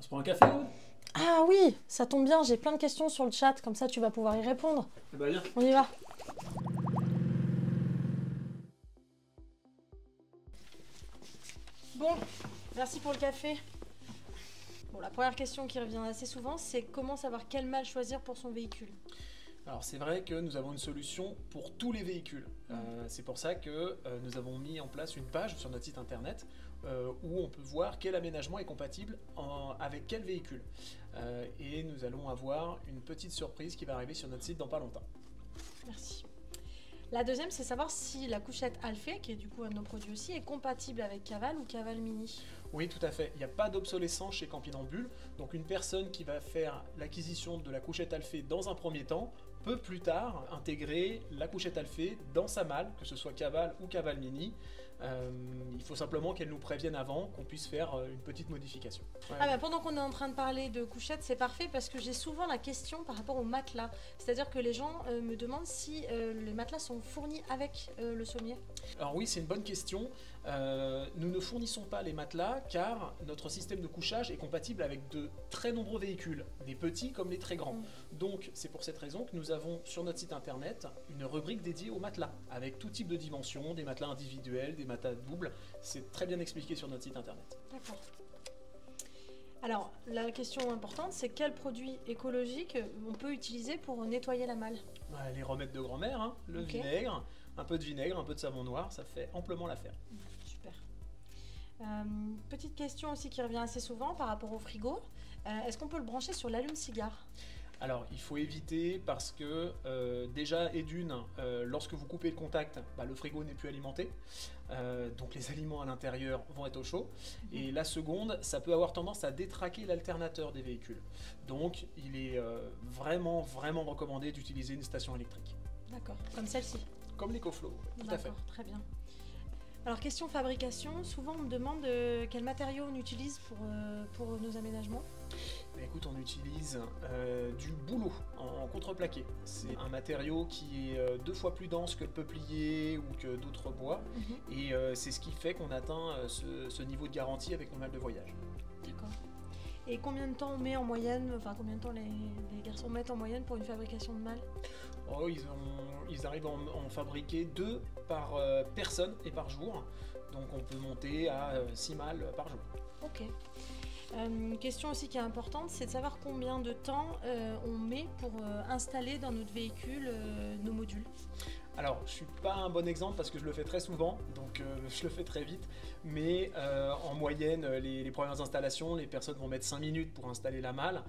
se prend un café, Aude? Ah oui, ça tombe bien, j'ai plein de questions sur le chat, comme ça tu vas pouvoir y répondre. Eh ben, viens. On y va. Bon, merci pour le café. Bon, la première question qui revient assez souvent, c'est comment savoir quelle malle choisir pour son véhicule. Alors c'est vrai que nous avons une solution pour tous les véhicules. C'est pour ça que nous avons mis en place une page sur notre site internet où on peut voir quel aménagement est compatible avec quel véhicule. Et nous allons avoir une petite surprise qui va arriver sur notre site dans pas longtemps. Merci. La deuxième, c'est savoir si la couchette Alphée, qui est du coup un de nos produits aussi, est compatible avec Caval ou Caval Mini. Oui, tout à fait. Il n'y a pas d'obsolescence chez Campinambule. Donc une personne qui va faire l'acquisition de la couchette Alphée dans un premier temps peut plus tard intégrer la couchette Alphée dans sa malle, que ce soit Caval ou Caval Mini. Il faut simplement qu'elle nous prévienne avant, qu'on puisse faire une petite modification. Ouais. Ah bah pendant qu'on est en train de parler de couchettes, c'est parfait parce que j'ai souvent la question par rapport aux matelas. C'est-à-dire que les gens me demandent si les matelas sont fournis avec le sommier. Alors oui, c'est une bonne question. Nous ne fournissons pas les matelas car notre système de couchage est compatible avec de très nombreux véhicules, les petits comme les très grands. Donc c'est pour cette raison que nous avons sur notre site internet une rubrique dédiée aux matelas, avec tout type de dimensions, des matelas individuels, des matelas doubles. C'est très bien expliqué sur notre site internet. D'accord. Alors, la question importante, c'est quel produit écologique on peut utiliser pour nettoyer la malle? Les remèdes de grand-mère, hein, le vinaigre, un peu de savon noir, ça fait amplement l'affaire. Super. Petite question aussi qui revient assez souvent par rapport au frigo. Est-ce qu'on peut le brancher sur l'allume-cigare? Alors, il faut éviter parce que déjà, et d'une, lorsque vous coupez le contact, le frigo n'est plus alimenté. Donc les aliments à l'intérieur vont être au chaud. Et la seconde, ça peut avoir tendance à détraquer l'alternateur des véhicules. Donc, il est vraiment recommandé d'utiliser une station électrique. D'accord, comme celle-ci. Comme l'EcoFlow, tout à fait. D'accord, très bien. Alors, question fabrication, souvent on me demande quels matériaux on utilise pour nos aménagements. Écoute, on utilise du bouleau en contreplaqué. C'est un matériau qui est 2 fois plus dense que le peuplier ou que d'autres bois. Et c'est ce qui fait qu'on atteint ce niveau de garantie avec nos malles de voyage. D'accord. Et combien de temps on met en moyenne, enfin combien de temps les garçons mettent en moyenne pour une fabrication de malles? Oh, ils arrivent à en fabriquer 2 par personne et par jour. Donc on peut monter à 6 malles par jour. Ok. Une question aussi qui est importante, c'est de savoir combien de temps on met pour installer dans notre véhicule nos modules. Alors, je suis pas un bon exemple parce que je le fais très souvent, donc je le fais très vite. Mais en moyenne, les premières installations, les personnes vont mettre 5 minutes pour installer la malle.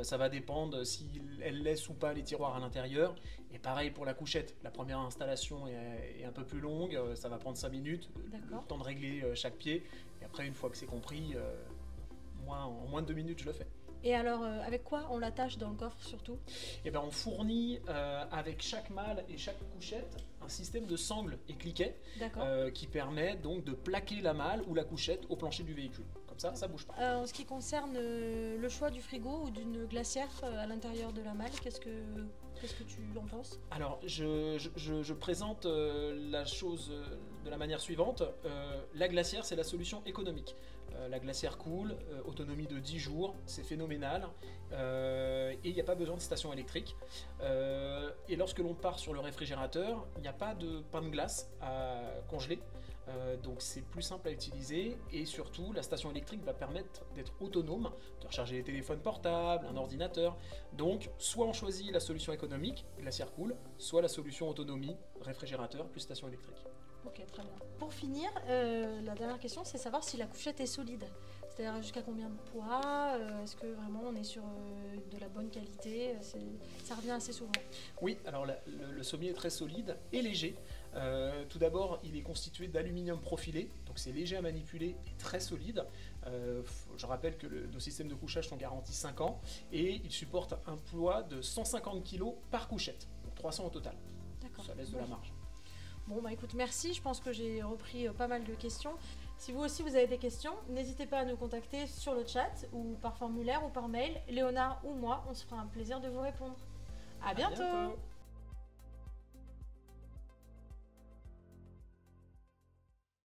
Ça va dépendre si elles laissent ou pas les tiroirs à l'intérieur. Et pareil pour la couchette. La première installation est un peu plus longue, ça va prendre 5 minutes, le temps de régler chaque pied. Et après, une fois que c'est compris, en moins de 2 minutes, je le fais. Et alors, avec quoi on l'attache dans le coffre surtout? Eh ben, on fournit avec chaque malle et chaque couchette un système de sangles et cliquets qui permet donc de plaquer la malle ou la couchette au plancher du véhicule. Comme ça, ça bouge pas. En ce qui concerne le choix du frigo ou d'une glacière à l'intérieur de la malle, qu'est-ce que tu en penses? Alors, je présente la chose de la manière suivante. La glacière, c'est la solution économique. La glacière coule, autonomie de 10 jours, c'est phénoménal. Et il n'y a pas besoin de station électrique. Et lorsque l'on part sur le réfrigérateur, il n'y a pas de pain de glace à congeler. Donc c'est plus simple à utiliser et surtout la station électrique va permettre d'être autonome, de recharger les téléphones portables, un ordinateur. Donc soit on choisit la solution économique, glacière cool, soit la solution autonomie, réfrigérateur plus station électrique. Ok, très bien. Pour finir, la dernière question, c'est savoir si la couchette est solide. C'est-à-dire jusqu'à combien de poids, est-ce que vraiment on est sur de la bonne qualité? Ça revient assez souvent. Oui, alors le sommier est très solide et léger. Tout d'abord, il est constitué d'aluminium profilé, donc c'est léger à manipuler et très solide. Je rappelle que nos systèmes de couchage sont garantis 5 ans et il supporte un poids de 150 kg par couchette, donc 300 au total. D'accord. Ça laisse de la marge. Bon bah écoute, merci, je pense que j'ai repris pas mal de questions. Si vous aussi vous avez des questions, n'hésitez pas à nous contacter sur le chat ou par formulaire ou par mail. Léonard ou moi, on se fera un plaisir de vous répondre. À bientôt.